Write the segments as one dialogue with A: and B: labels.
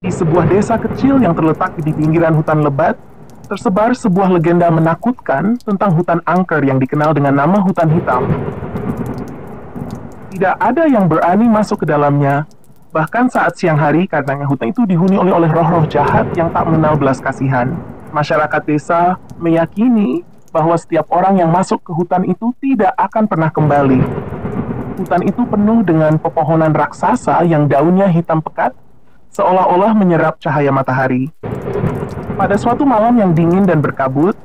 A: Di sebuah desa kecil yang terletak di pinggiran hutan lebat, tersebar sebuah legenda menakutkan tentang hutan angker yang dikenal dengan nama hutan hitam. Tidak ada yang berani masuk ke dalamnya, bahkan saat siang hari karena hutan itu dihuni oleh roh-roh jahat yang tak mengenal belas kasihan. Masyarakat desa meyakini bahwa setiap orang yang masuk ke hutan itu tidak akan pernah kembali. Hutan itu penuh dengan pepohonan raksasa yang daunnya hitam pekat, seolah-olah menyerap cahaya matahari. Pada suatu malam yang dingin dan berkabut,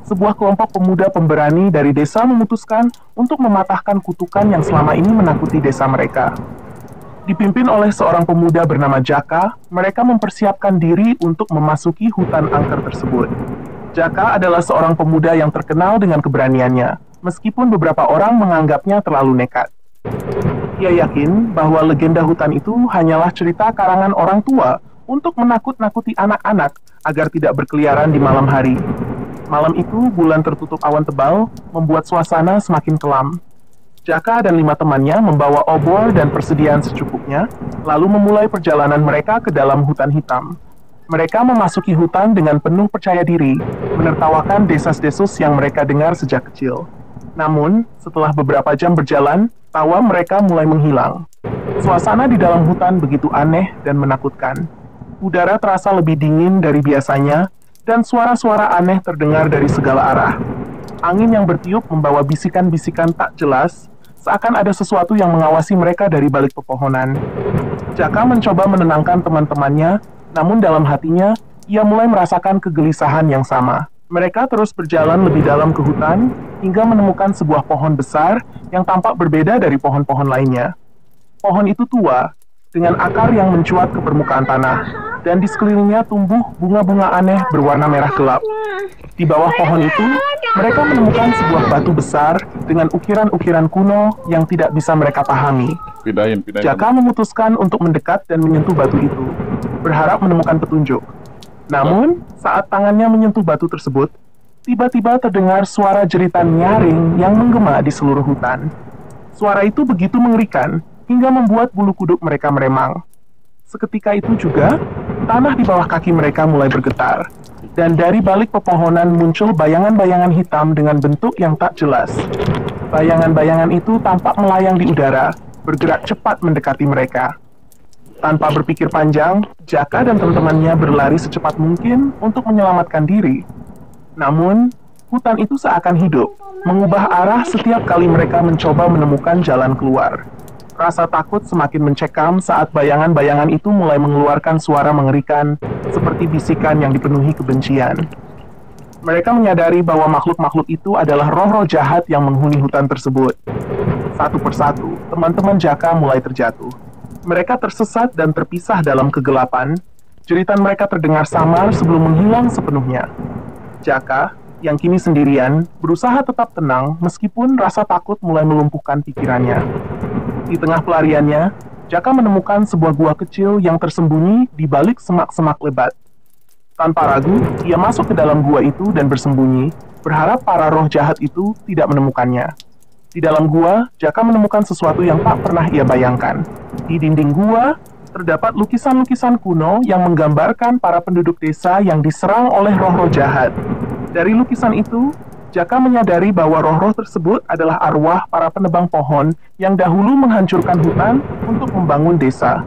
A: sebuah kelompok pemuda pemberani dari desa memutuskan untuk mematahkan kutukan yang selama ini menakuti desa mereka. Dipimpin oleh seorang pemuda bernama Jaka, mereka mempersiapkan diri untuk memasuki hutan angker tersebut. Jaka adalah seorang pemuda yang terkenal dengan keberaniannya, meskipun beberapa orang menganggapnya terlalu nekat. Ia yakin bahwa legenda hutan itu hanyalah cerita karangan orang tua untuk menakut-nakuti anak-anak agar tidak berkeliaran di malam hari. Malam itu, bulan tertutup awan tebal membuat suasana semakin kelam. Jaka dan 5 temannya membawa obor dan persediaan secukupnya, lalu memulai perjalanan mereka ke dalam hutan hitam. Mereka memasuki hutan dengan penuh percaya diri, menertawakan desas-desus yang mereka dengar sejak kecil. Namun, setelah beberapa jam berjalan, tawa mereka mulai menghilang. Suasana di dalam hutan begitu aneh dan menakutkan. Udara terasa lebih dingin dari biasanya, dan suara-suara aneh terdengar dari segala arah. Angin yang bertiup membawa bisikan-bisikan tak jelas, seakan ada sesuatu yang mengawasi mereka dari balik pepohonan. Jaka mencoba menenangkan teman-temannya, namun dalam hatinya, ia mulai merasakan kegelisahan yang sama. Mereka terus berjalan lebih dalam ke hutan, hingga menemukan sebuah pohon besar yang tampak berbeda dari pohon-pohon lainnya. Pohon itu tua, dengan akar yang mencuat ke permukaan tanah, dan di sekelilingnya tumbuh bunga-bunga aneh berwarna merah gelap. Di bawah pohon itu, mereka menemukan sebuah batu besar dengan ukiran-ukiran kuno yang tidak bisa mereka pahami.
B: Pindahin.
A: Jaka memutuskan untuk mendekat dan menyentuh batu itu, berharap menemukan petunjuk. Namun, saat tangannya menyentuh batu tersebut, tiba-tiba terdengar suara jeritan nyaring yang menggema di seluruh hutan. Suara itu begitu mengerikan, hingga membuat bulu kuduk mereka meremang. Seketika itu juga, tanah di bawah kaki mereka mulai bergetar, dan dari balik pepohonan muncul bayangan-bayangan hitam dengan bentuk yang tak jelas. Bayangan-bayangan itu tampak melayang di udara, bergerak cepat mendekati mereka. Tanpa berpikir panjang, Jaka dan teman-temannya berlari secepat mungkin untuk menyelamatkan diri. Namun, hutan itu seakan hidup, mengubah arah setiap kali mereka mencoba menemukan jalan keluar. Rasa takut semakin mencekam saat bayangan-bayangan itu mulai mengeluarkan suara mengerikan, seperti bisikan yang dipenuhi kebencian. Mereka menyadari bahwa makhluk-makhluk itu adalah roh-roh jahat yang menghuni hutan tersebut. Satu persatu, teman-teman Jaka mulai terjatuh. Mereka tersesat dan terpisah dalam kegelapan. Jeritan mereka terdengar samar sebelum menghilang sepenuhnya. Jaka, yang kini sendirian, berusaha tetap tenang meskipun rasa takut mulai melumpuhkan pikirannya. Di tengah pelariannya, Jaka menemukan sebuah gua kecil yang tersembunyi di balik semak-semak lebat. Tanpa ragu, ia masuk ke dalam gua itu dan bersembunyi, berharap para roh jahat itu tidak menemukannya. Di dalam gua, Jaka menemukan sesuatu yang tak pernah ia bayangkan. Di dinding gua, terdapat lukisan-lukisan kuno yang menggambarkan para penduduk desa yang diserang oleh roh-roh jahat. Dari lukisan itu, Jaka menyadari bahwa roh-roh tersebut adalah arwah para penebang pohon yang dahulu menghancurkan hutan untuk membangun desa.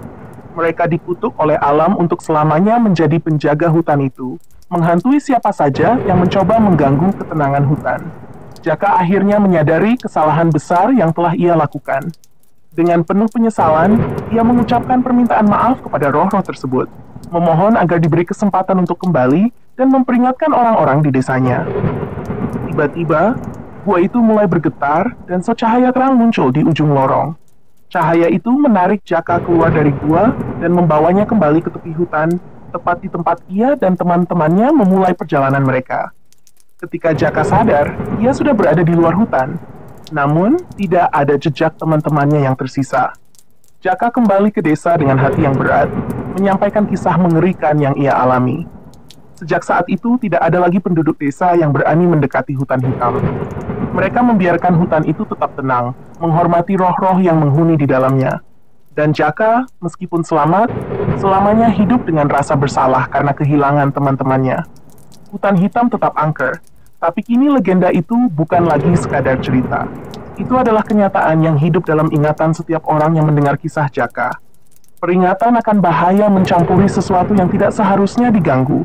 A: Mereka dikutuk oleh alam untuk selamanya menjadi penjaga hutan itu, menghantui siapa saja yang mencoba mengganggu ketenangan hutan. Jaka akhirnya menyadari kesalahan besar yang telah ia lakukan. Dengan penuh penyesalan, ia mengucapkan permintaan maaf kepada roh-roh tersebut, memohon agar diberi kesempatan untuk kembali dan memperingatkan orang-orang di desanya. Tiba-tiba, gua itu mulai bergetar dan secahaya terang muncul di ujung lorong. Cahaya itu menarik Jaka keluar dari gua dan membawanya kembali ke tepi hutan, tepat di tempat ia dan teman-temannya memulai perjalanan mereka. Ketika Jaka sadar, ia sudah berada di luar hutan. Namun, tidak ada jejak teman-temannya yang tersisa. Jaka kembali ke desa dengan hati yang berat, menyampaikan kisah mengerikan yang ia alami. Sejak saat itu, tidak ada lagi penduduk desa yang berani mendekati hutan hitam. Mereka membiarkan hutan itu tetap tenang, menghormati roh-roh yang menghuni di dalamnya. Dan Jaka, meskipun selamat, selamanya hidup dengan rasa bersalah karena kehilangan teman-temannya. Hutan hitam tetap angker, tapi kini legenda itu bukan lagi sekadar cerita. Itu adalah kenyataan yang hidup dalam ingatan setiap orang yang mendengar kisah Jaka. Peringatan akan bahaya mencampuri sesuatu yang tidak seharusnya diganggu,